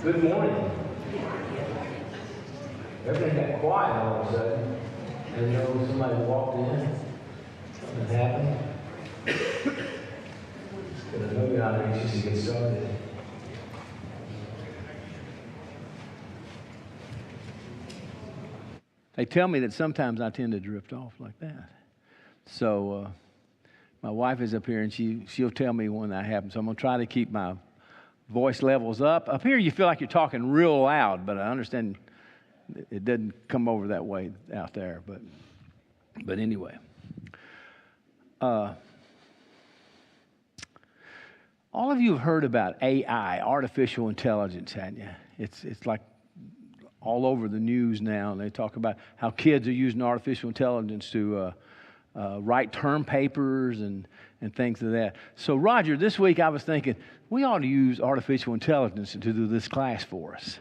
Good morning. Everything got quiet all of a sudden. And you know, somebody walked in. Something happened. But I know you're not anxious to get started. They tell me that sometimes I tend to drift off like that. So my wife is up here, and she'll tell me when that happens. So I'm going to try to keep my voice levels up. Up here, you feel like you're talking real loud, but I understand it doesn't come over that way out there. But anyway. All of you have heard about AI, artificial intelligence, hadn't you? It's like all over the news now, and they talk about how kids are using artificial intelligence to write term papers and things of that. So, Roger, this week I was thinking, we ought to use artificial intelligence to do this class for us.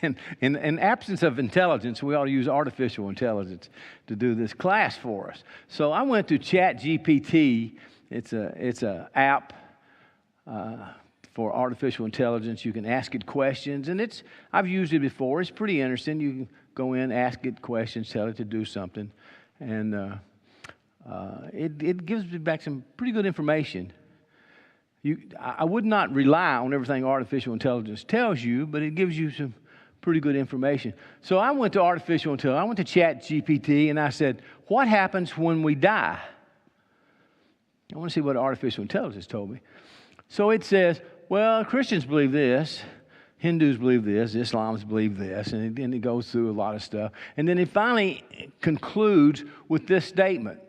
And in absence of intelligence, we ought to use artificial intelligence to do this class for us. So I went to ChatGPT. It's a app for artificial intelligence. You can ask it questions, and I've used it before. It's pretty interesting. You can go in, ask it questions, tell it to do something, and it gives me back some pretty good information. I would not rely on everything artificial intelligence tells you, but it gives you some pretty good information. So I went to artificial intelligence. I went to ChatGPT, and I said, what happens when we die? I want to see what artificial intelligence told me. So it says, well, Christians believe this, Hindus believe this, Islams believe this, and then it goes through a lot of stuff. And then it finally concludes with this statement.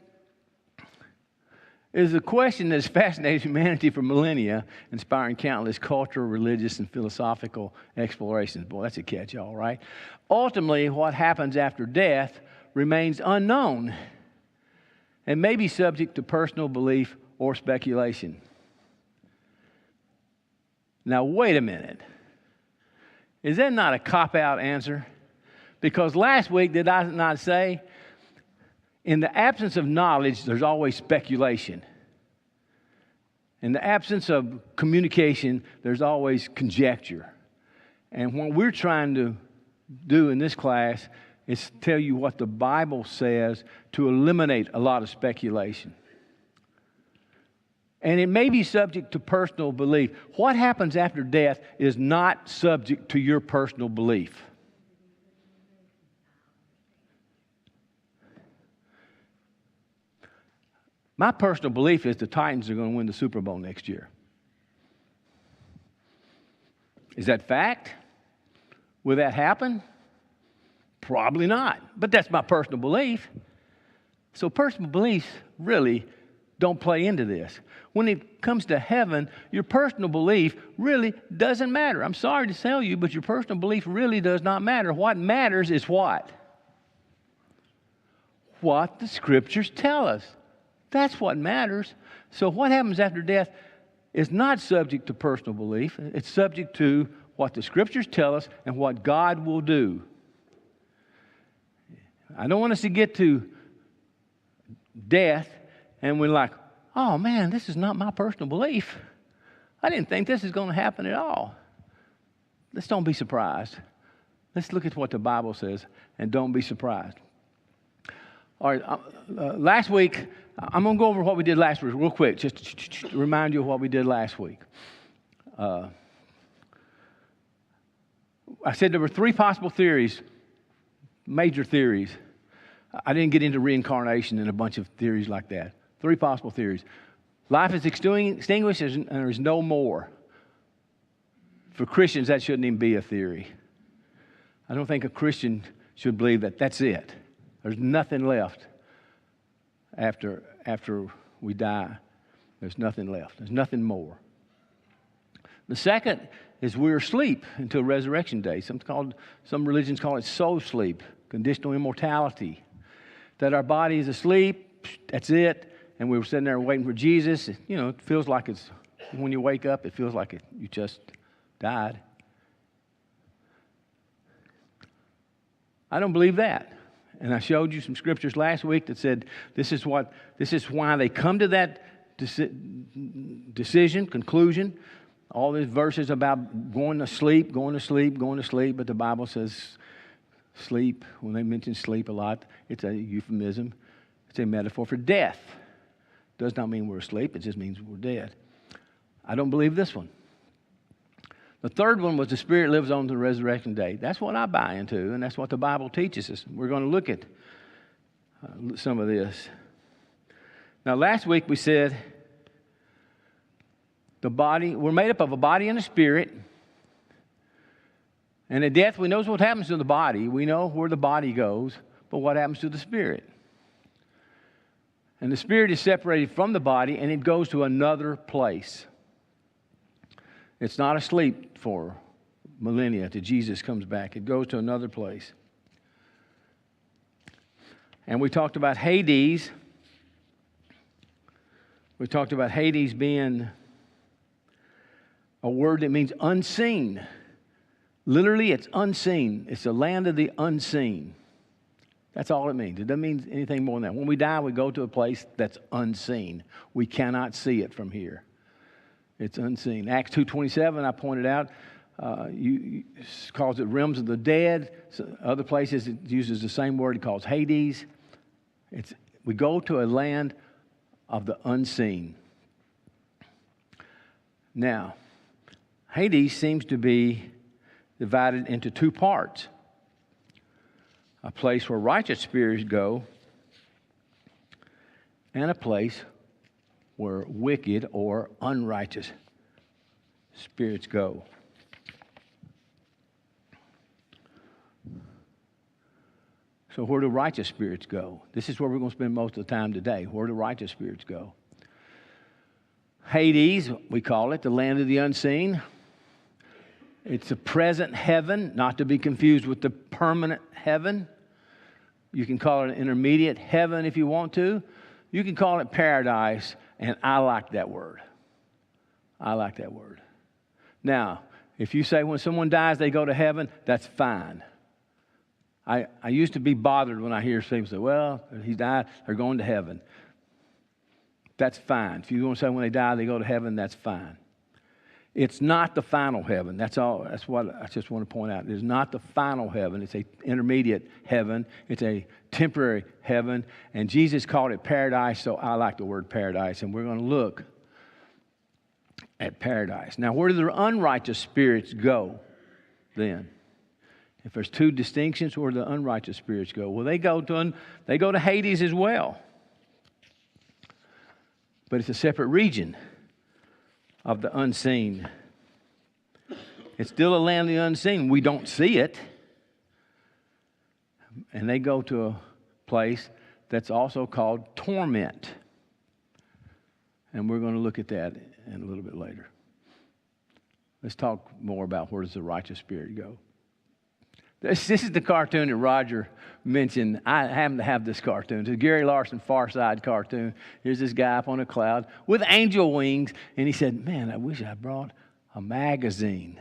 It is a question that has fascinated humanity for millennia, inspiring countless cultural, religious, and philosophical explorations. Boy, that's a catch-all, right? Ultimately, what happens after death remains unknown and may be subject to personal belief or speculation. Now, wait a minute. Is that not a cop-out answer? Because last week, did I not say, in the absence of knowledge, there's always speculation. In the absence of communication, there's always conjecture. And what we're trying to do in this class is tell you what the Bible says to eliminate a lot of speculation. And it may be subject to personal belief. What happens after death is not subject to your personal belief. My personal belief is the Titans are going to win the Super Bowl next year. Is that fact? Will that happen? Probably not. But that's my personal belief. So personal beliefs really don't play into this. When it comes to heaven, your personal belief really doesn't matter. I'm sorry to tell you, but your personal belief really does not matter. What matters is what? What the Scriptures tell us. That's what matters. So what happens after death is not subject to personal belief. It's subject to what the Scriptures tell us and what God will do. I don't want us to get to death and we're like, oh man, this is not my personal belief. I didn't think this is going to happen at all. Let's don't be surprised. Let's look at what the Bible says and don't be surprised. All right, last week, I'm going to go over what we did last week real quick, just to remind you of what we did last week. I said there were three possible theories, major theories. I didn't get into reincarnation and a bunch of theories like that. Three possible theories. Life is extinguished and there is no more. For Christians, that shouldn't even be a theory. I don't think a Christian should believe that that's it. There's nothing left after we die. There's nothing left. There's nothing more. The second is we're asleep until resurrection day. Some religions call it soul sleep, conditional immortality. That our body is asleep, that's it, and we were sitting there waiting for Jesus. You know, it feels like when you wake up, it feels like you just died. I don't believe that. And I showed you some scriptures last week that said this is why they come to that decision, conclusion. All these verses about going to sleep, going to sleep, going to sleep, but the Bible says sleep. When they mention sleep a lot, it's a euphemism. It's a metaphor for death. Does not mean we're asleep. It just means we're dead. I don't believe this one. The third one was the Spirit lives on to the resurrection day. That's what I buy into, and that's what the Bible teaches us. We're going to look at some of this. Now, last week we said the body, we're made up of a body and a spirit. And at death, we know what happens to the body. We know where the body goes, but what happens to the spirit? And the spirit is separated from the body, and it goes to another place. It's not asleep for millennia till Jesus comes back. It goes to another place. And we talked about Hades. We talked about Hades being a word that means unseen. Literally, it's unseen. It's the land of the unseen. That's all it means. It doesn't mean anything more than that. When we die, we go to a place that's unseen. We cannot see it from here. It's unseen. Acts 2:27, I pointed out, calls it realms of the dead. So other places it uses the same word. It calls Hades. We go to a land of the unseen. Now, Hades seems to be divided into two parts. A place where righteous spirits go, and a place where wicked or unrighteous spirits go. So where do righteous spirits go? This is where we're going to spend most of the time today. Where do righteous spirits go? Hades, we call it, the land of the unseen. It's a present heaven, not to be confused with the permanent heaven. You can call it an intermediate heaven if you want to. You can call it paradise, and I like that word. I like that word. Now, if you say when someone dies they go to heaven, that's fine. I used to be bothered when I hear people say, well, he died, they're going to heaven. That's fine. If you want to say when they die they go to heaven, that's fine. It's not the final heaven. That's all. That's what I just want to point out. It's not the final heaven. It's an intermediate heaven. It's a temporary heaven. And Jesus called it paradise, so I like the word paradise. And we're going to look at paradise. Now, where do the unrighteous spirits go then? If there's two distinctions, where do the unrighteous spirits go? Well, they go to Hades as well. But it's a separate region of the unseen. It's still a land of the unseen. We don't see it. And they go to a place that's also called torment. And we're going to look at that in a little bit later. Let's talk more about where does the righteous spirit go. This is the cartoon that Roger mentioned. I happen to have this cartoon. It's a Gary Larson Far Side cartoon. Here's this guy up on a cloud with angel wings. And he said, man, I wish I brought a magazine.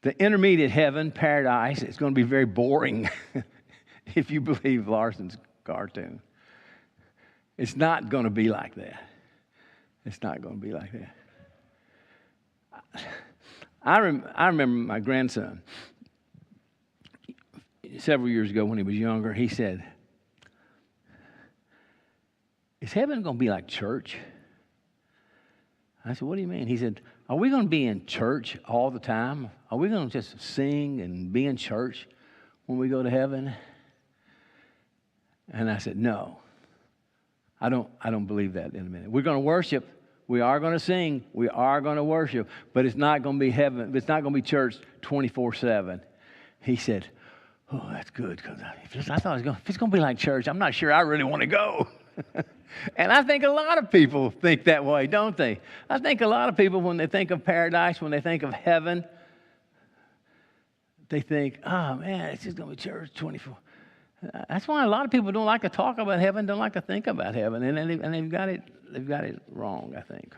The intermediate heaven, paradise, it's going to be very boring if you believe Larson's cartoon. It's not going to be like that. It's not going to be like that. I remember my grandson, several years ago when he was younger, he said, is heaven going to be like church? I said, what do you mean? He said, are we going to be in church all the time? Are we going to just sing and be in church when we go to heaven? And I said, no, I don't believe that in a minute. We're going to worship. We are going to sing. We are going to worship. But it's not going to be heaven. It's not going to be church 24/7. He said, oh, that's good. Because I thought if it's going to be like church, I'm not sure I really want to go. And I think a lot of people think that way, don't they? I think a lot of people, when they think of paradise, when they think of heaven, they think, oh, man, it's just going to be church 24. That's why a lot of people don't like to talk about heaven, don't like to think about heaven, and they've got it wrong, I think.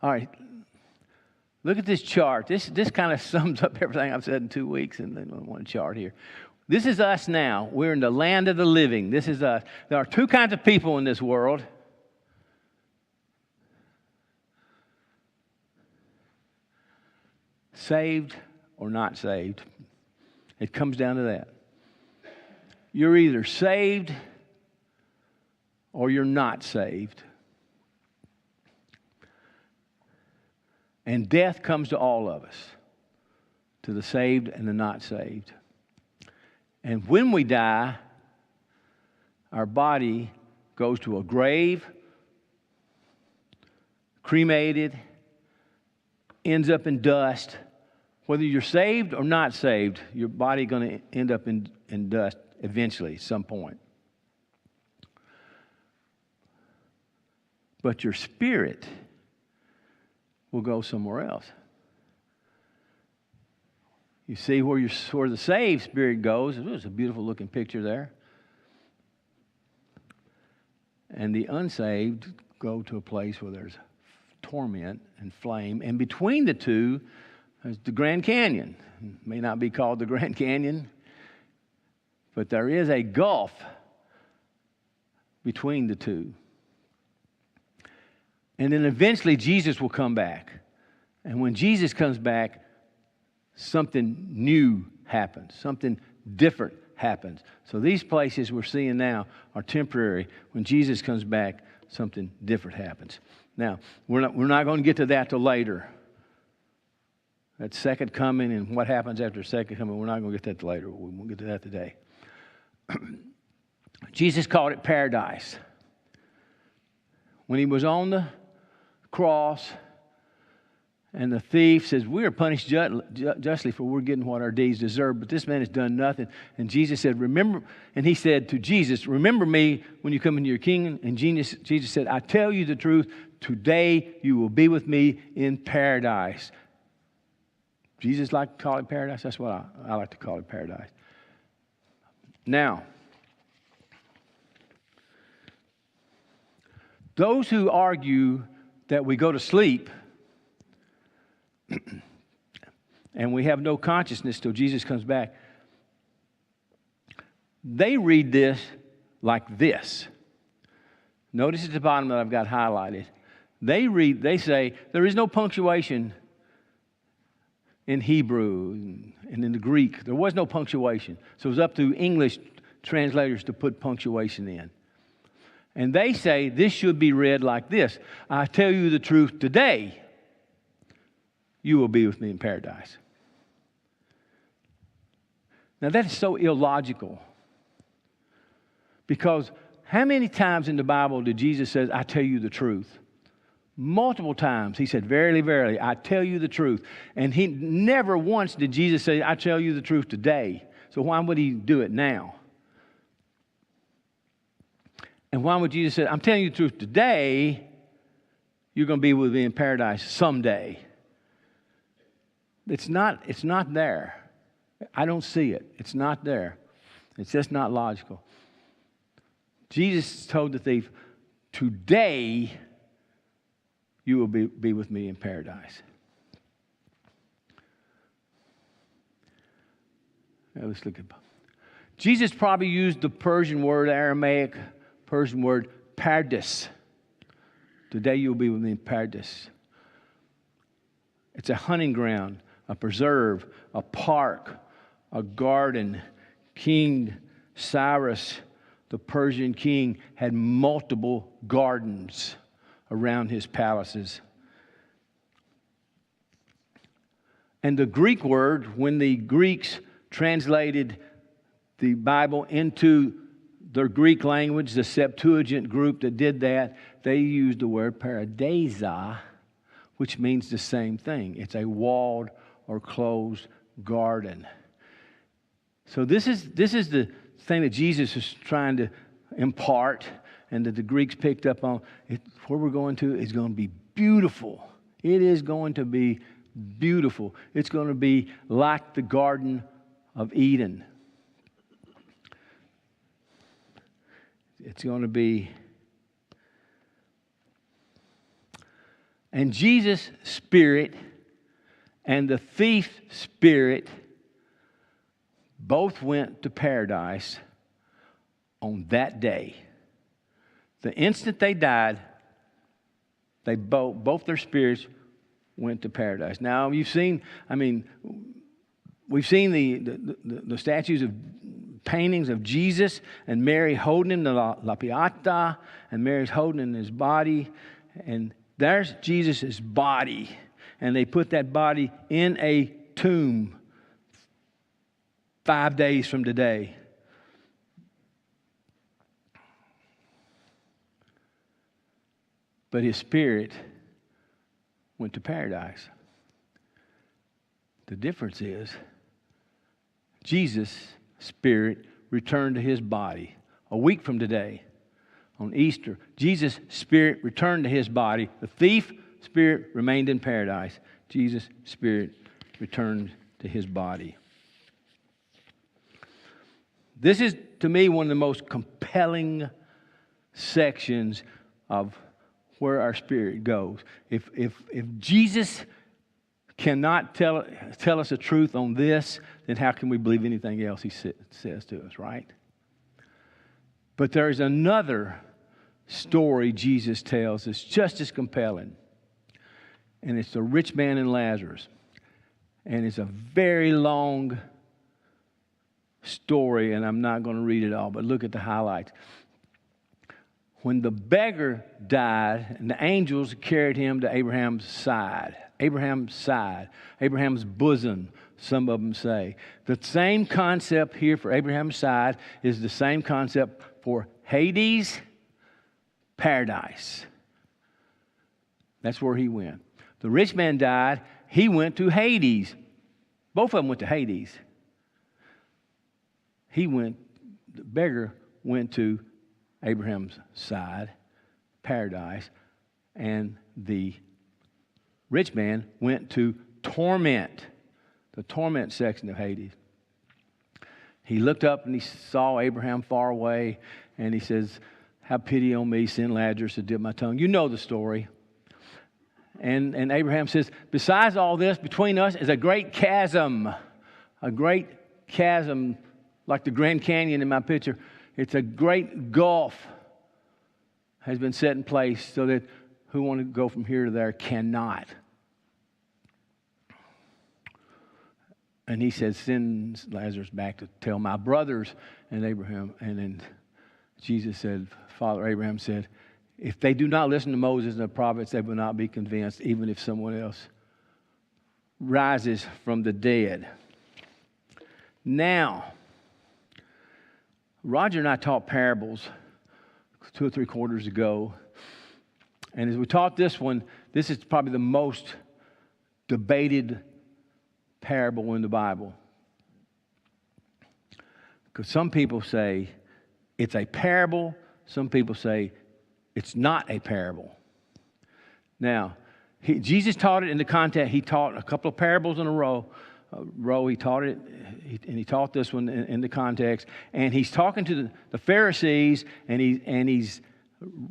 All right, look at this chart. This kind of sums up everything I've said in 2 weeks in one chart here. This is us now. We're in the land of the living. This is us. There are two kinds of people in this world. Saved or not saved. It comes down to that. You're either saved or you're not saved. And death comes to all of us, to the saved and the not saved. And when we die, our body goes to a grave, cremated, ends up in dust. Whether you're saved or not saved, your body is going to end up in dust eventually, at some point. But your spirit will go somewhere else. You see where the saved spirit goes. There's a beautiful looking picture there. And the unsaved go to a place where there's torment and flame. And between the two is the Grand Canyon. It may not be called the Grand Canyon, but there is a gulf between the two. And then eventually Jesus will come back. And when Jesus comes back, something new happens. Something different happens. So these places we're seeing now are temporary. When Jesus comes back, something different happens. Now, we're not going to get to that till later. That second coming and what happens after the second coming, we're not going to get to that till later. We won't get to that today. Jesus called it paradise. When he was on the cross, and the thief says, we are punished justly for we're getting what our deeds deserve, but this man has done nothing. And Jesus said, remember, and he said to Jesus, remember me when you come into your kingdom. And Jesus said, I tell you the truth, today you will be with me in paradise. Jesus liked to call it paradise. That's what I like to call it, paradise. Now, those who argue that we go to sleep and we have no consciousness till Jesus comes back, they read this like this. Notice at the bottom that I've got highlighted. They say there is no punctuation in Hebrew and in the Greek. There was no punctuation. So it was up to English translators to put punctuation in. And they say this should be read like this. I tell you the truth today, you will be with me in paradise. Now that is so illogical. Because how many times in the Bible did Jesus say, I tell you the truth? Multiple times. He said, verily, verily, I tell you the truth. And he never once did Jesus say, I tell you the truth today. So why would he do it now? And why would Jesus say, I'm telling you the truth today, you're going to be with me in paradise someday? It's not there. I don't see it. It's not there. It's just not logical. Jesus told the thief, today you will be with me in paradise. Now let's look at Jesus probably used the Persian word, Aramaic Persian word, paradis. Today you'll be with me in paradis. It's a hunting ground, a preserve, a park, a garden. King Cyrus, the Persian king, had multiple gardens around his palaces. And the Greek word, when the Greeks translated the Bible into their Greek language, the Septuagint group that did that, they used the word paradisa, which means the same thing. It's a walled or closed garden. So this is the thing that Jesus is trying to impart and that the Greeks picked up on. Where we're going to is going to be beautiful. It is going to be beautiful. It's going to be like the Garden of Eden. It's going to be. And Jesus' spirit and the thief's spirit both went to paradise on that day. The instant they died, they both their spirits went to paradise. Now, we've seen the statues of paintings of Jesus and Mary holding him, the La Pieta, and Mary's holding in his body. And there's Jesus' body. And they put that body in a tomb 5 days from today. But his spirit went to paradise. The difference is Jesus' spirit returned to his body. A week from today, on Easter, Jesus' spirit returned to his body. The thief spirit remained in paradise. Jesus' spirit returned to his body. This is, to me, one of the most compelling sections of where our spirit goes. If Jesus cannot tell us the truth on this, then how can we believe anything else he says to us, right? But there is another story Jesus tells that's just as compelling. And it's the rich man and Lazarus. And it's a very long story, and I'm not going to read it all, but look at the highlights. When the beggar died, and the angels carried him to Abraham's side, Abraham's bosom, some of them say. The same concept here for Abraham's side is the same concept for Hades, paradise. That's where he went. The rich man died, he went to Hades. Both of them went to Hades. The beggar went to Abraham's side, paradise, and the rich man went to torment, the torment section of Hades. He looked up and he saw Abraham far away, and he says, "Have pity on me, send Lazarus to dip my tongue." You know the story. And Abraham says, "Besides all this, between us is a great chasm, like the Grand Canyon in my picture. It's a great gulf has been set in place so that who want to go from here to there cannot." And he says, "Send Lazarus back to tell my brothers." And then Jesus said, Father Abraham said, "If they do not listen to Moses and the prophets, they will not be convinced, even if someone else rises from the dead." Now, Roger and I taught parables 2 or 3 quarters ago. And as we taught this one, this is probably the most debated parable in the Bible. Because some people say it's a parable. Some people say it's not a parable. Now, Jesus taught it in the context. He taught a couple of parables in a row. He taught it, and he taught this one in the context. And he's talking to the Pharisees, and he's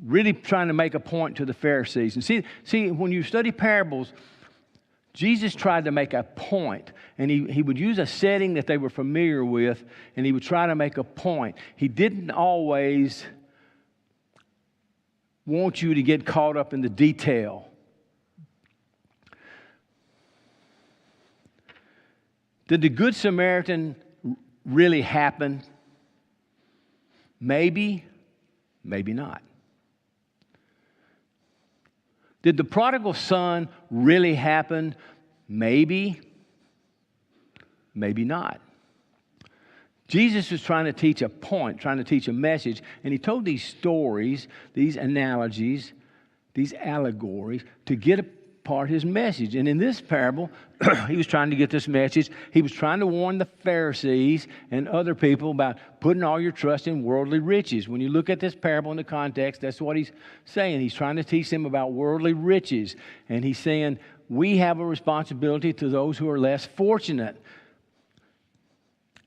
really trying to make a point to the Pharisees. And see, when you study parables, Jesus tried to make a point, and he would use a setting that they were familiar with, and he would try to make a point. He didn't always want you to get caught up in the detail. Did the Good Samaritan really happen? Maybe, maybe not. Did the prodigal son really happen? Maybe, maybe not. Jesus was trying to teach a point, trying to teach a message, and he told these stories, these analogies, these allegories to get apart his message. And in this parable, he was trying to get this message. He was trying to warn the Pharisees and other people about putting all your trust in worldly riches. When you look at this parable in the context, that's what he's saying. He's trying to teach them about worldly riches. And he's saying, we have a responsibility to those who are less fortunate.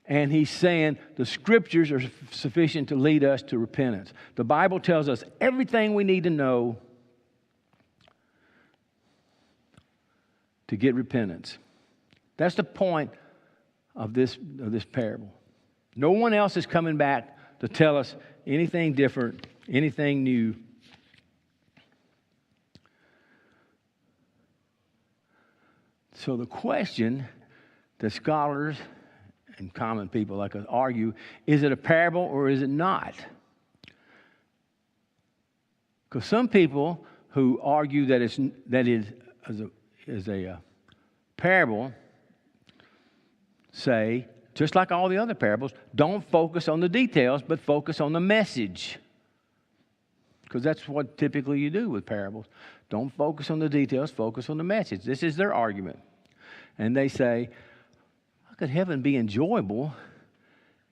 And he's saying the scriptures are sufficient to lead us to repentance. The Bible tells us everything we need to know to get repentance. That's the point of this parable. No one else is coming back to tell us anything different, anything new. So the question that scholars and common people like us argue, is it a parable or is it not? Because some people who argue that is a parable say, just like all the other parables, don't focus on the details, but focus on the message. Because that's what typically you do with parables. Don't focus on the details, focus on the message. This is their argument. And they say, how could heaven be enjoyable?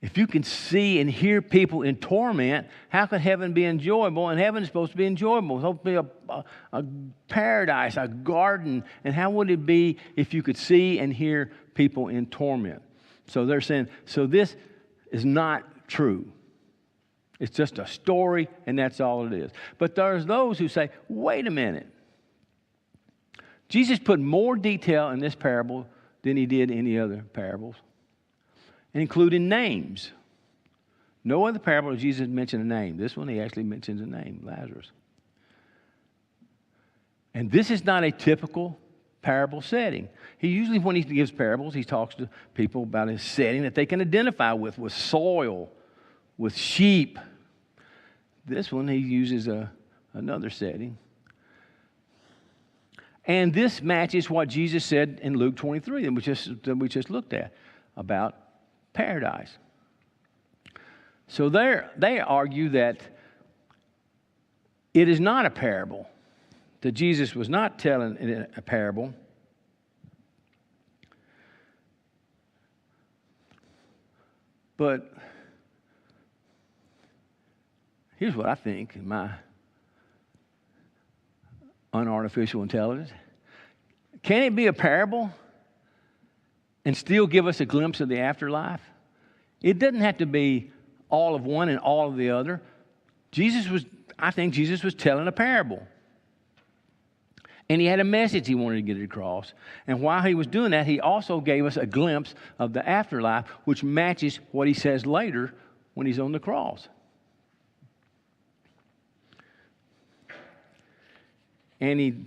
If you can see and hear people in torment, how could heaven be enjoyable? And heaven is supposed to be enjoyable. It's supposed to be a paradise, a garden. And how would it be if you could see and hear people in torment? So they're saying, so this is not true. It's just a story, and that's all it is. But there's those who say, wait a minute. Jesus put more detail in this parable than he did any other parables, including names. No other parable does Jesus mention a name. This one, he actually mentions a name, Lazarus. And this is not a typical parable setting. He usually, when he gives parables, he talks to people about a setting that they can identify with soil, with sheep. This one, he uses another setting. And this matches what Jesus said in Luke 23 that we just looked at about paradise. So they argue that it is not a parable, that Jesus was not telling a parable. But here's what I think in my unartificial intelligence. Can it be a parable and still give us a glimpse of the afterlife? It doesn't have to be all of one and all of the other. I think Jesus was telling a parable. And he had a message he wanted to get across. And while he was doing that, he also gave us a glimpse of the afterlife, which matches what he says later when he's on the cross. And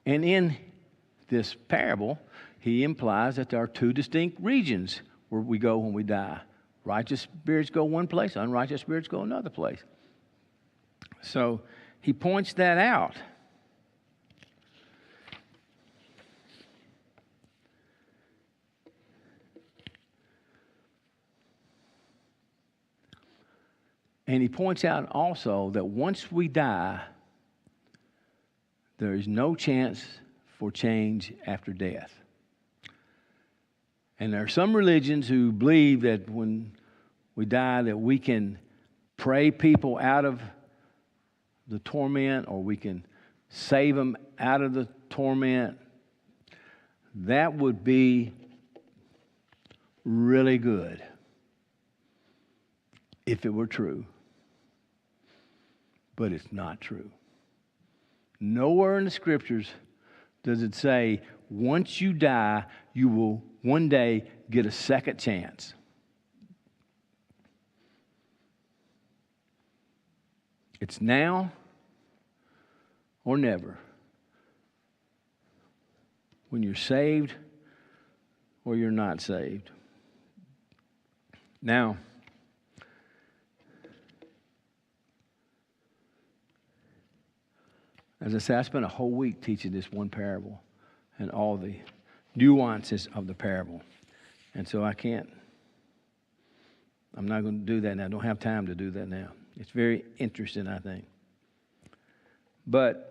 in this parable, he implies that there are two distinct regions where we go when we die. Righteous spirits go one place, unrighteous spirits go another place. So he points that out. And he points out also that once we die, there is no chance for change after death. And there are some religions who believe that when we die that we can pray people out of the torment or we can save them out of the torment. That would be really good if it were true. But it's not true. Nowhere in the Scriptures does it say once you die, you will one day get a second chance. It's now or never. When you're saved or you're not saved. Now, as I said, I spent a whole week teaching this one parable and all the nuances of the parable. And so I'm not going to do that now. I don't have time to do that now. It's very interesting, I think. But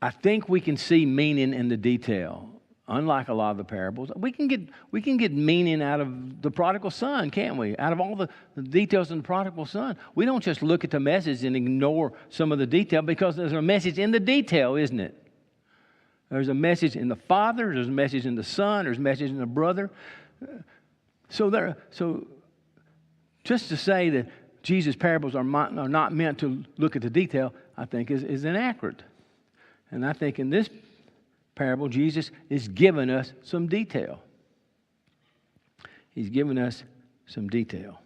I think we can see meaning in the detail. Unlike a lot of the parables, we can get meaning out of the prodigal son, can't we? Out of all the details in the prodigal son. We don't just look at the message and ignore some of the detail because there's a message in the detail, isn't it? There's a message in the father, there's a message in the son, there's a message in the brother. So just to say that Jesus' parables are not meant to look at the detail, I think is inaccurate. And I think in this parable, Jesus is giving us some detail. He's giving us some detail.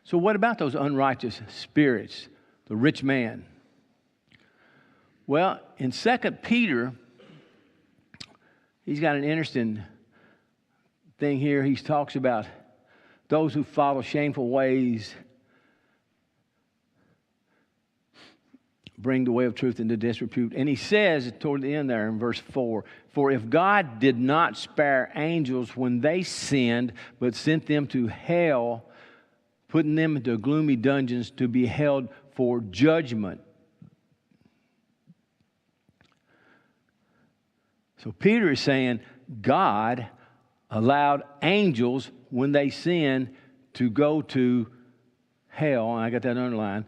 So what about those unrighteous spirits, the rich man? Well, in 2 Peter, he's got an interesting thing here. He talks about those who follow shameful ways bring the way of truth into disrepute. And he says toward the end there in verse 4, "For if God did not spare angels when they sinned, but sent them to hell, putting them into gloomy dungeons to be held for judgment." So Peter is saying God allowed angels, when they sinned, to go to hell. And I got that underlined.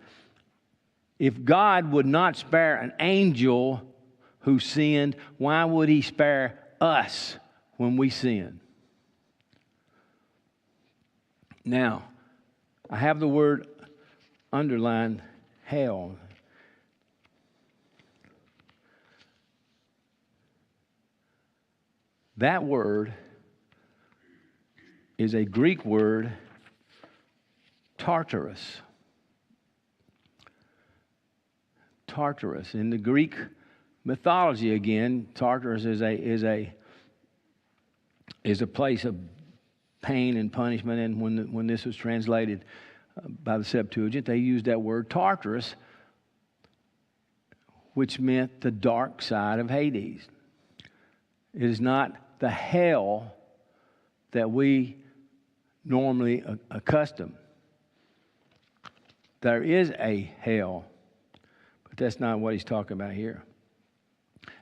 If God would not spare an angel who sinned, why would he spare us when we sin? Now, I have the word underlined, hell. That word is a Greek word, Tartarus. Tartarus. In the Greek mythology, again, Tartarus is a place of pain and punishment. And when this was translated by the Septuagint, they used that word Tartarus, which meant the dark side of Hades. It is not the hell that we normally accustom. There is a hell, but that's not what he's talking about here.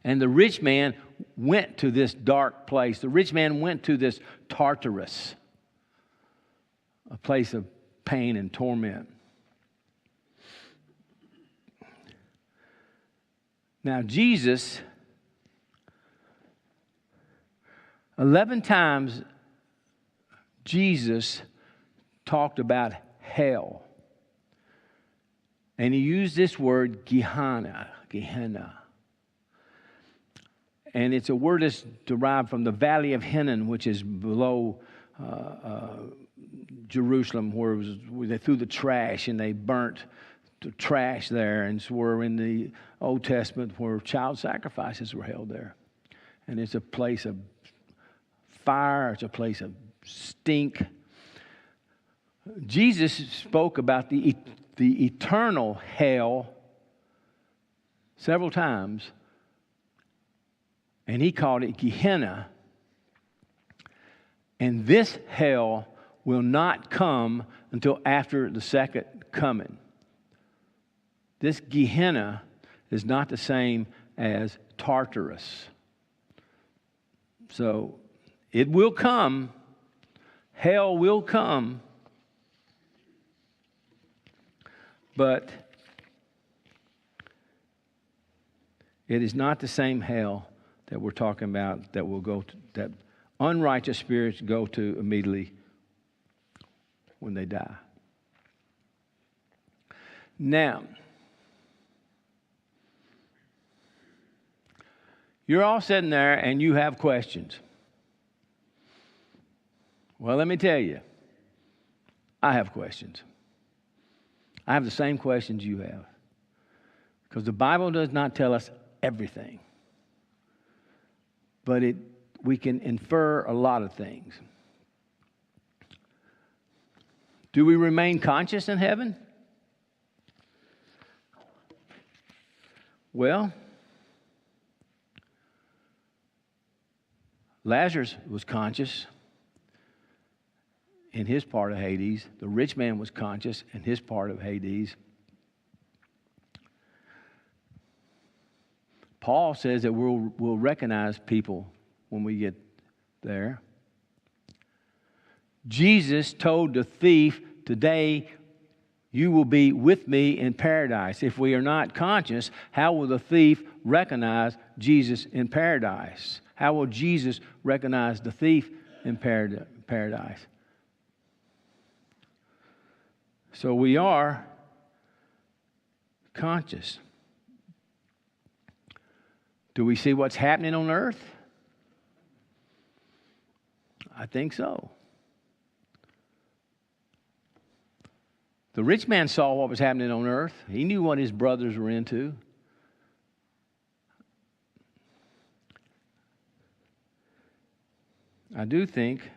And the rich man went to this dark place. The rich man went to this Tartarus, a place of pain and torment. Now, Jesus, 11 times, Jesus talked about hell. And he used this word, Gehenna. And it's a word that's derived from the Valley of Hinnom, which is below Jerusalem, where they threw the trash and they burnt the trash there. And so in the Old Testament where child sacrifices were held there. And it's a place of fire. It's a place of stink. Jesus spoke about the eternal hell several times, and he called it Gehenna. And this hell will not come until after the second coming. This Gehenna is not the same as Tartarus. So it will come. Hell will come. But it is not the same hell that we're talking about that will go to, that unrighteous spirits go to immediately when they die. Now, you're all sitting there and you have questions. Well, let me tell you, I have questions. I have the same questions you have. Because the Bible does not tell us everything. But we can infer a lot of things. Do we remain conscious in heaven? Well, Lazarus was conscious in his part of Hades. The rich man was conscious in his part of Hades. Paul says that we'll recognize people when we get there. Jesus told the thief, "Today you will be with me in paradise." If we are not conscious, how will the thief recognize Jesus in paradise? How will Jesus recognize the thief in paradise? So we are conscious. Do we see what's happening on earth? I think so. The rich man saw what was happening on earth. He knew what his brothers were into. I do think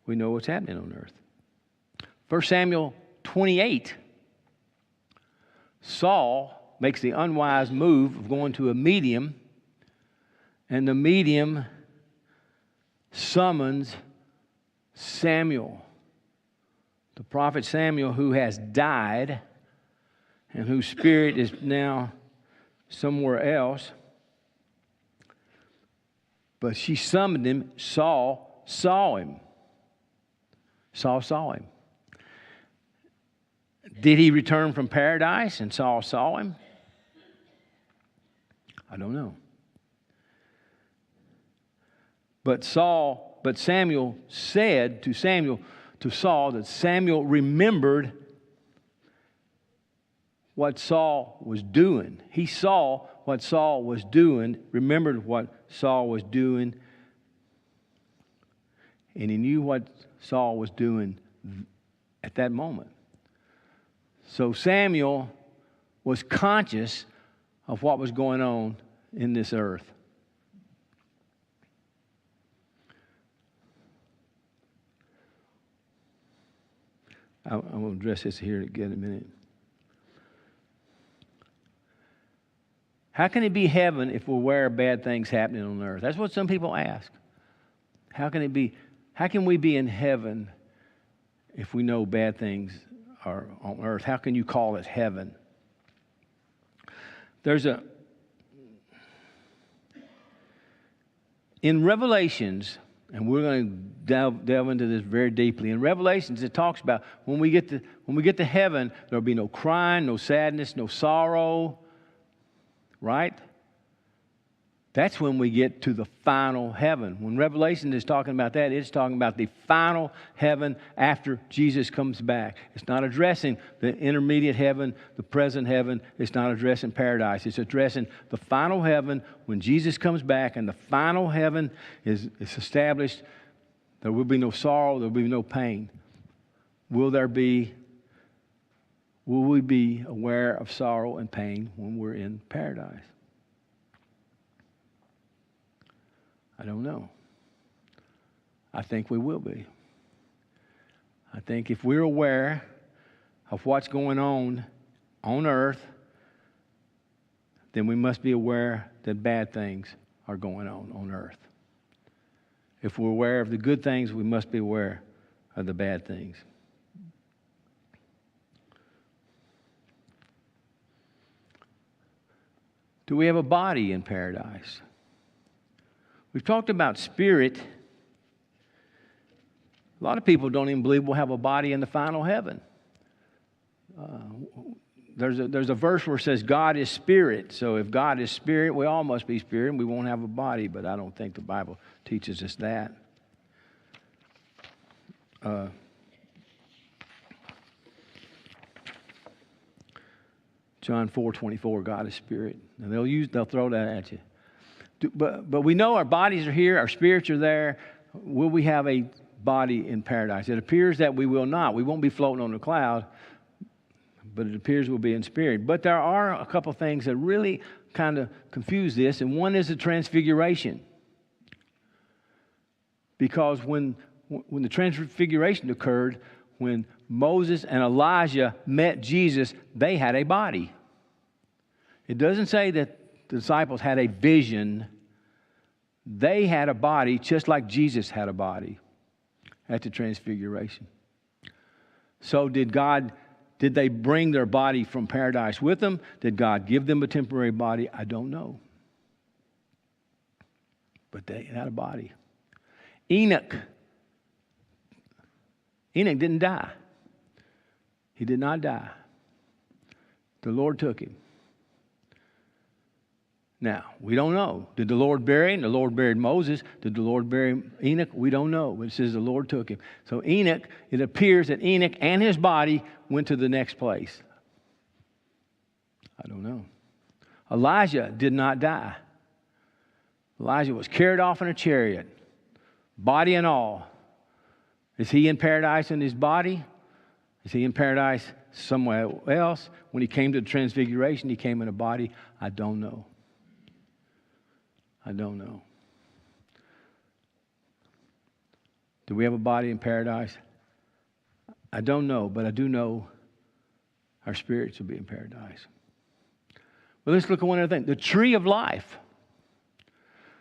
we know what's happening on earth. 1 Samuel 28, Saul makes the unwise move of going to a medium, and the medium summons Samuel, the prophet Samuel, who has died and whose spirit is now somewhere else. But she summoned him. Saul saw him. Saul saw him. Did he return from paradise and Saul saw him? I don't know. But Samuel said to Saul that Samuel remembered what Saul was doing. He saw what Saul was doing, remembered what Saul was doing, and he knew what Saul was doing at that moment. So Samuel was conscious of what was going on in this earth. I will address this here again in a minute. How can it be heaven if we're aware of bad things happening on earth? That's what some people ask. How can we be in heaven if we know bad things are on earth? How can you call it heaven? In Revelations, and we're going to delve into this very deeply. In Revelations, it talks about when we get to heaven, there'll be no crying, no sadness, no sorrow. Right? That's when we get to the final heaven. When Revelation is talking about that, it's talking about the final heaven after Jesus comes back. It's not addressing the intermediate heaven, the present heaven. It's not addressing paradise. It's addressing the final heaven when Jesus comes back and the final heaven is established. There will be no sorrow. There will be no pain. Will we be aware of sorrow and pain when we're in paradise? I don't know. I think we will be. I think if we're aware of what's going on earth, then we must be aware that bad things are going on earth. If we're aware of the good things, we must be aware of the bad things. Do we have a body in paradise? We've talked about spirit. A lot of people don't even believe we'll have a body in the final heaven. There's a verse where it says God is spirit. So if God is spirit, we all must be spirit, and we won't have a body. But I don't think the Bible teaches us that. John 4:24, God is spirit. And they'll throw that at you. But we know our bodies are here, our spirits are there. Will we have a body in paradise? It appears that we will not. We won't be floating on a cloud, but it appears we'll be in spirit. But there are a couple things that really kind of confuse this, and one is the transfiguration. Because when the transfiguration occurred, when Moses and Elijah met Jesus, they had a body. It doesn't say that the disciples had a vision. They had a body just like Jesus had a body at the transfiguration. So did they bring their body from paradise with them? Did God give them a temporary body? I don't know. But they had a body. Enoch didn't die. He did not die. The Lord took him. Now, we don't know. Did the Lord bury him? The Lord buried Moses. Did the Lord bury Enoch? We don't know. But it says the Lord took him. So Enoch, it appears that Enoch and his body went to the next place. I don't know. Elijah did not die. Elijah was carried off in a chariot, body and all. Is he in paradise in his body? Is he in paradise somewhere else? When he came to the transfiguration, he came in a body. I don't know. I don't know. Do we have a body in paradise? I don't know, but I do know our spirits will be in paradise. Well, let's look at one other thing. The tree of life.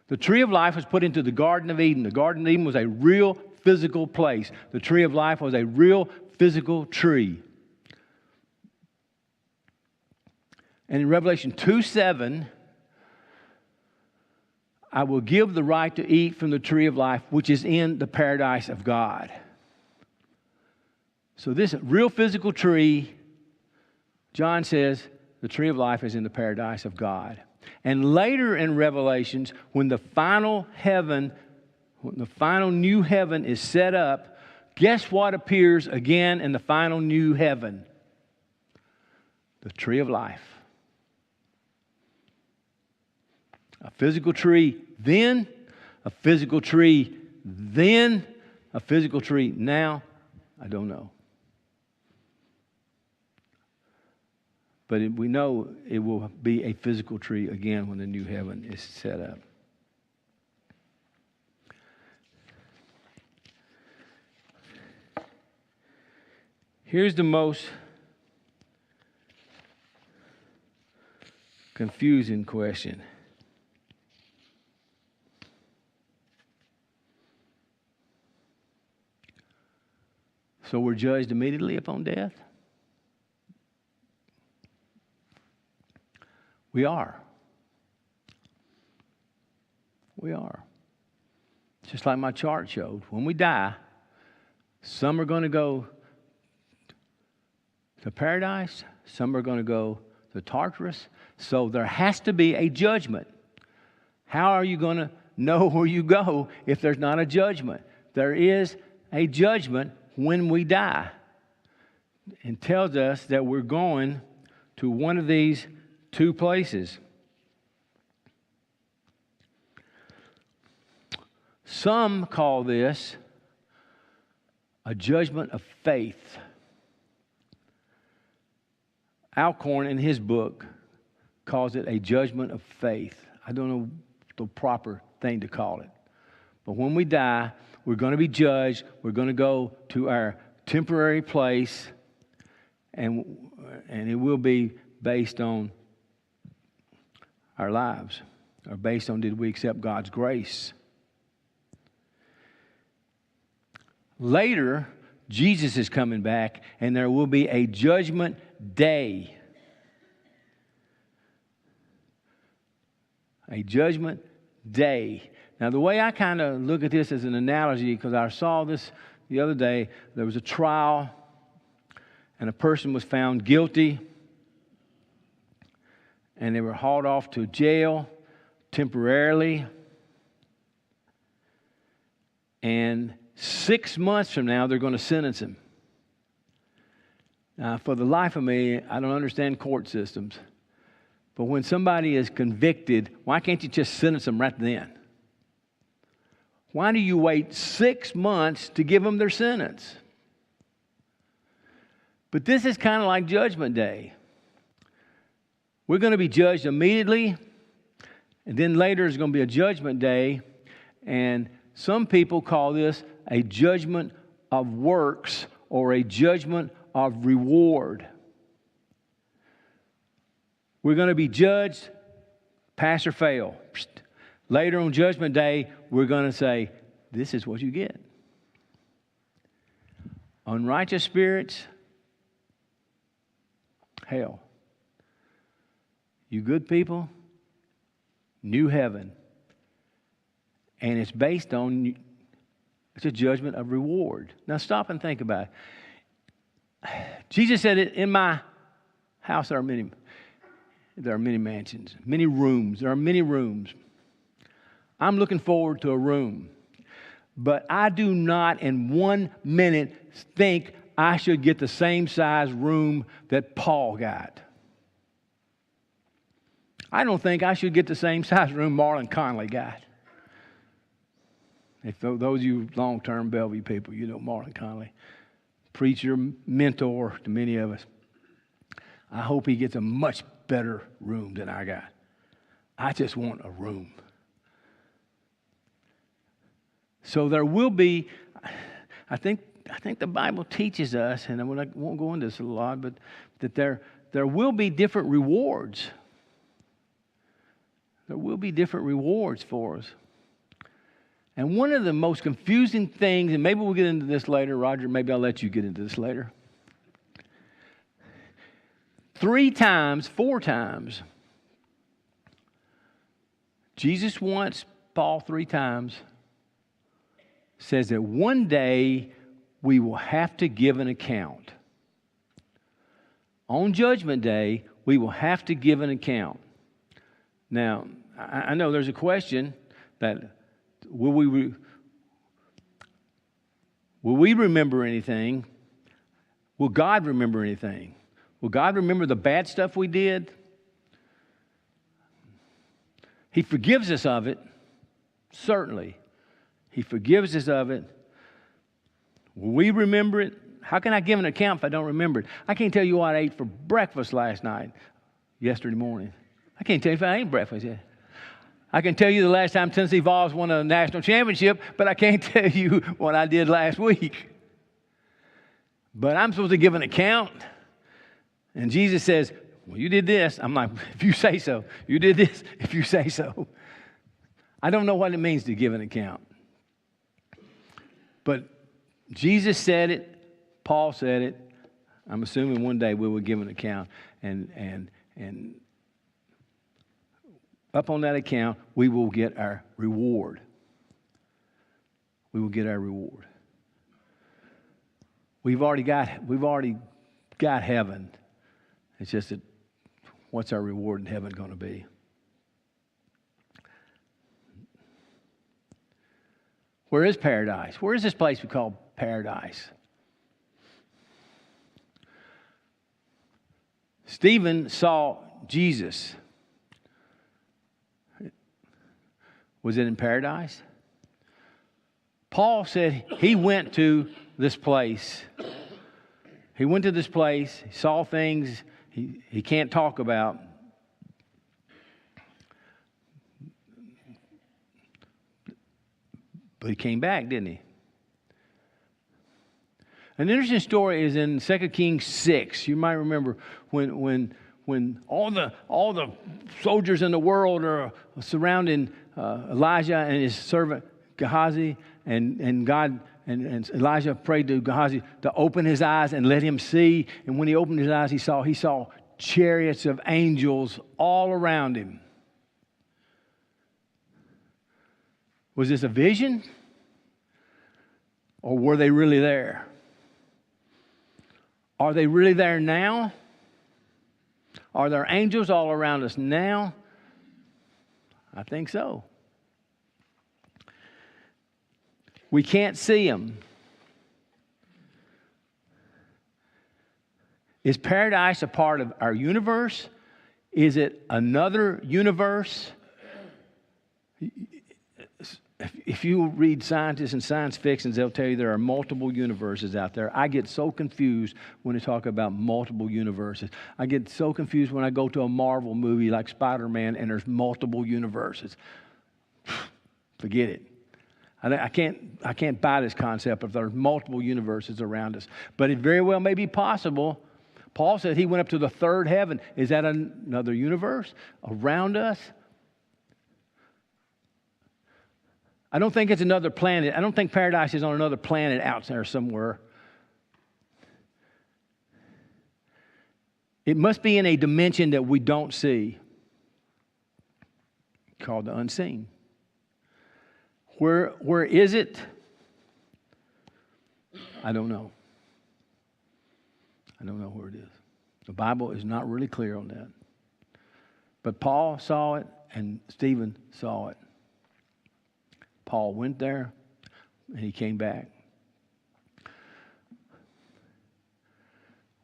The tree of life was put into the Garden of Eden. The Garden of Eden was a real physical place. The tree of life was a real physical tree. And in Revelation 2:7, I will give the right to eat from the tree of life, which is in the paradise of God. So this real physical tree, John says, the tree of life is in the paradise of God. And later in Revelations, when the final new heaven is set up, guess what appears again in the final new heaven? The tree of life. A physical tree then, a physical tree then, a physical tree now, I don't know. But we know it will be a physical tree again when the new heaven is set up. Here's the most confusing question. So we're judged immediately upon death? We are. We are. Just like my chart showed. When we die, some are going to go to paradise, some are going to go to Tartarus. So there has to be a judgment. How are you going to know where you go if there's not a judgment? There is a judgment when we die. It tells us that we're going to one of these two places. Some call this a judgment of faith. Alcorn, in his book, calls it a judgment of faith. I don't know the proper thing to call it. But when we die, we're going to be judged. We're going to go to our temporary place, and it will be based on our lives, or based on did we accept God's grace. Later, Jesus is coming back, and there will be a judgment day. A judgment day. Now, the way I kind of look at this as an analogy, because I saw this the other day, there was a trial, and a person was found guilty, and they were hauled off to jail temporarily. And 6 months from now, they're going to sentence him. Now, for the life of me, I don't understand court systems. But when somebody is convicted, why can't you just sentence them right then? Why do you wait 6 months to give them their sentence? But this is kind of like Judgment Day. We're going to be judged immediately, and then later is going to be a Judgment Day, and some people call this a judgment of works or a judgment of reward. We're going to be judged, pass or fail. Later on Judgment Day, we're going to say, this is what you get. Unrighteous spirits, hell. You good people, new heaven. And it's based on, it's a judgment of reward. Now stop and think about it. Jesus said, in my house there are many mansions, many rooms. There are many rooms. I'm looking forward to a room. But I do not in 1 minute think I should get the same size room that Paul got. I don't think I should get the same size room Marlon Conley got. If those of you long-term Bellevue people, you know Marlon Conley, preacher, mentor to many of us. I hope he gets a much better room than I got. I just want a room. So there will be, I think the Bible teaches us, and I won't go into this a lot, but that there will be different rewards. There will be different rewards for us. And one of the most confusing things, and maybe we'll get into this later, Roger, maybe I'll let you get into this later. 4 times, Jesus once, Paul 3 times, says that one day we will have to give an account. On Judgment Day, we will have to give an account. Now, I know there's a question that will we remember anything? Will God remember anything? Will God remember the bad stuff we did? He forgives us of it, certainly. He forgives us of it. Will we remember it? How can I give an account if I don't remember it? I can't tell you what I ate for breakfast yesterday morning. I can't tell you if I ate breakfast yet. I can tell you the last time Tennessee Vols won a national championship, but I can't tell you what I did last week. But I'm supposed to give an account. And Jesus says, well, you did this. I'm like, if you say so. You did this, if you say so. I don't know what it means to give an account. But Jesus said it. Paul said it. I'm assuming one day we will give an account. And up on that account, we will get our reward. We will get our reward. We've already got heaven. It's just that what's our reward in heaven going to be? Where is paradise? Where is this place we call paradise? Stephen saw Jesus. Was it in paradise? Paul said he went to this place. He went to this place. He saw things he can't talk about. But he came back, didn't he? An interesting story is in 2 Kings 6. You might remember when all the soldiers in the world are surrounding Elijah and his servant Gehazi, and God and Elijah prayed to Gehazi to open his eyes and let him see. And when he opened his eyes, he saw chariots of angels all around him. Was this a vision? Or were they really there? Are they really there now? Are there angels all around us now? I think so. We can't see them. Is paradise a part of our universe? Is it another universe? If you read scientists and science fictions, they'll tell you there are multiple universes out there. I get so confused when they talk about multiple universes. I get so confused when I go to a Marvel movie like Spider-Man and there's multiple universes. Forget it. I can't buy this concept if there's multiple universes around us. But it very well may be possible. Paul said he went up to the third heaven. Is that another universe around us? I don't think it's another planet. I don't think paradise is on another planet out there somewhere. It must be in a dimension that we don't see, called the unseen. Where is it? I don't know. I don't know where it is. The Bible is not really clear on that. But Paul saw it and Stephen saw it. Paul went there and he came back.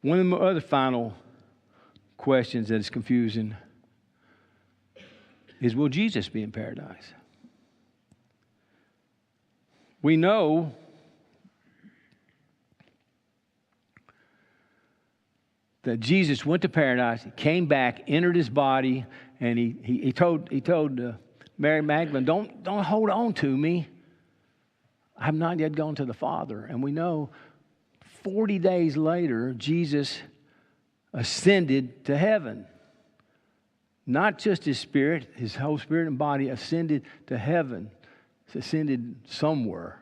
One of the other final questions that is confusing. is, will Jesus be in paradise? We know that Jesus went to paradise, he came back, entered his body, and he told Mary Magdalene, don't hold on to me. I have not yet gone to the Father. And we know 40 days later, Jesus ascended to heaven. Not just his spirit, his whole spirit and body ascended to heaven. Ascended somewhere.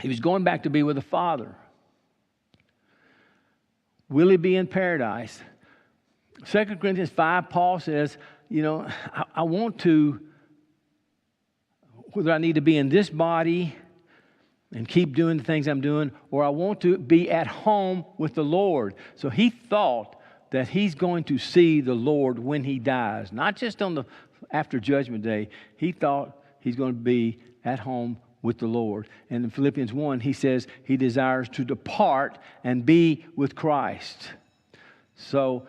He was going back to be with the Father. Will he be in paradise? 2 Corinthians 5, Paul says, I want to, whether I need to be in this body and keep doing the things I'm doing, or I want to be at home with the Lord. So he thought that he's going to see the Lord when he dies, not just after Judgment Day. He thought he's going to be at home with the Lord. And in Philippians 1, he says he desires to depart and be with Christ. So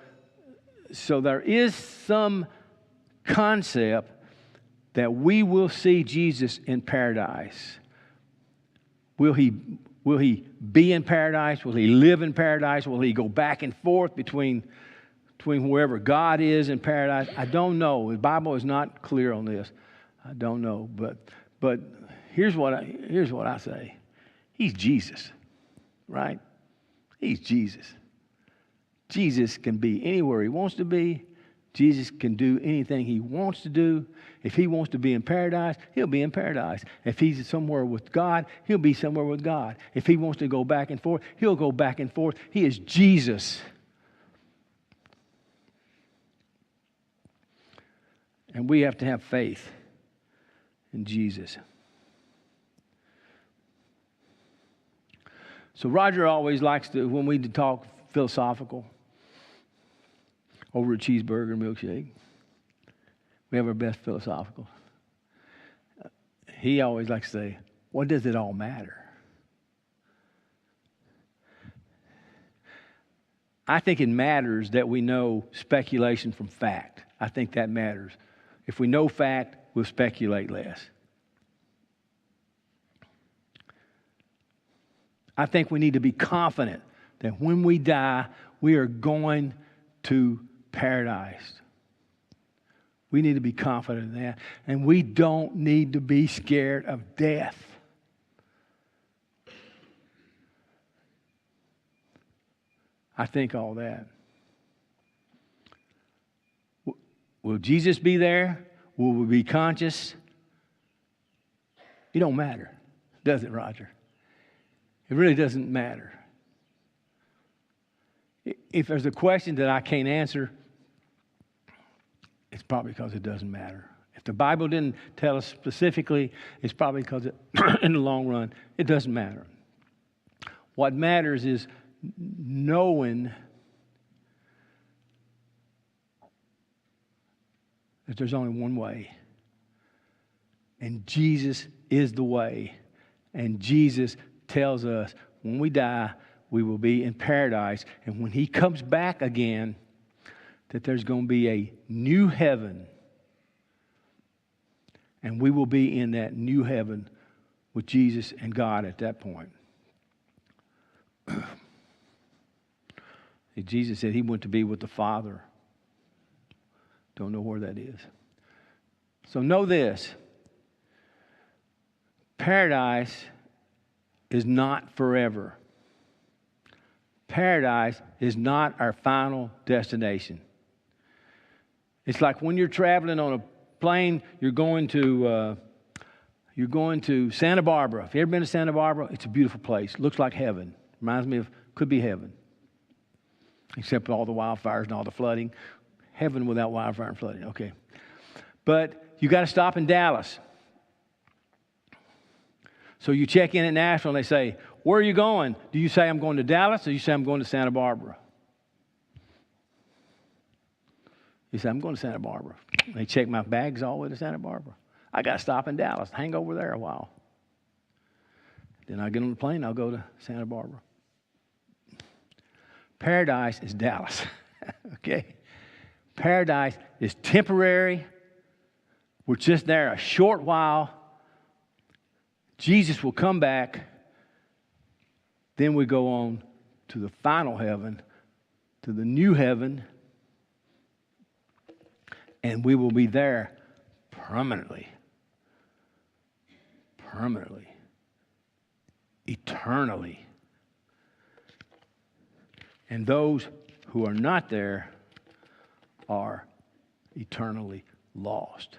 there is some concept that we will see Jesus in paradise. Will he be in paradise? Will he live in paradise? Will he go back and forth between wherever God is in paradise? I don't know. The Bible is not clear on this. I don't know. But here's what I say. He's Jesus, right? He's Jesus. Jesus can be anywhere he wants to be. Jesus can do anything he wants to do. If he wants to be in paradise, he'll be in paradise. If he's somewhere with God, he'll be somewhere with God. If he wants to go back and forth, he'll go back and forth. He is Jesus. And we have to have faith in Jesus. So Roger always likes to, when we talk philosophical, over a cheeseburger and milkshake, we have our best philosophical. He always likes to say, what does it all matter? I think it matters that we know speculation from fact. I think that matters. If we know fact, we'll speculate less. I think we need to be confident that when we die, we are going to paradise. We need to be confident in that. And we don't need to be scared of death. I think all that. Will Jesus be there? Will we be conscious? It don't matter, does it, Roger? It really doesn't matter. If there's a question that I can't answer, it's probably because it doesn't matter. If the Bible didn't tell us specifically, it's probably because in the long run, it doesn't matter. What matters is knowing that there's only one way. And Jesus is the way. And Jesus tells us when we die, we will be in paradise. And when he comes back again, that there's going to be a new heaven. And we will be in that new heaven with Jesus and God at that point. Jesus said he went to be with the Father. Don't know where that is. So know this. Paradise is not forever. Paradise is not our final destination. It's like when you're traveling on a plane, you're going to Santa Barbara. If you've ever been to Santa Barbara, it's a beautiful place. Looks like heaven. Reminds me of, could be heaven. Except for all the wildfires and all the flooding. Heaven without wildfire and flooding. Okay. But you got to stop in Dallas. So you check in at Nashville and they say, where are you going? Do you say I'm going to Dallas or you say I'm going to Santa Barbara? You say, I'm going to Santa Barbara. They check my bags all the way to Santa Barbara. I got to stop in Dallas, hang over there a while. Then I get on the plane, I'll go to Santa Barbara. Paradise is Dallas, okay? Paradise is temporary. We're just there a short while. Jesus will come back. Then we go on to the final heaven, to the new heaven, and we will be there permanently. Permanently. Eternally. And those who are not there are eternally lost.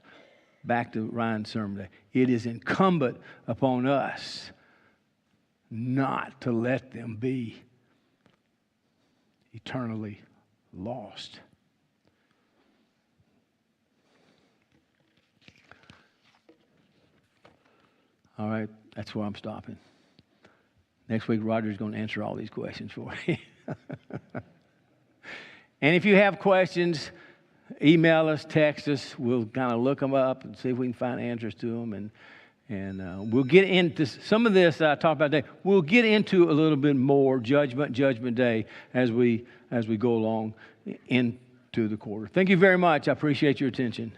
Back to Ryan's sermon today. It is incumbent upon us not to let them be eternally lost. All right, that's where I'm stopping. Next week, Roger's going to answer all these questions for you. And if you have questions, email us, text us. We'll kind of look them up and see if we can find answers to them. And we'll get into some of this I talked about today. We'll get into a little bit more Judgment Day as we go along into the quarter. Thank you very much. I appreciate your attention.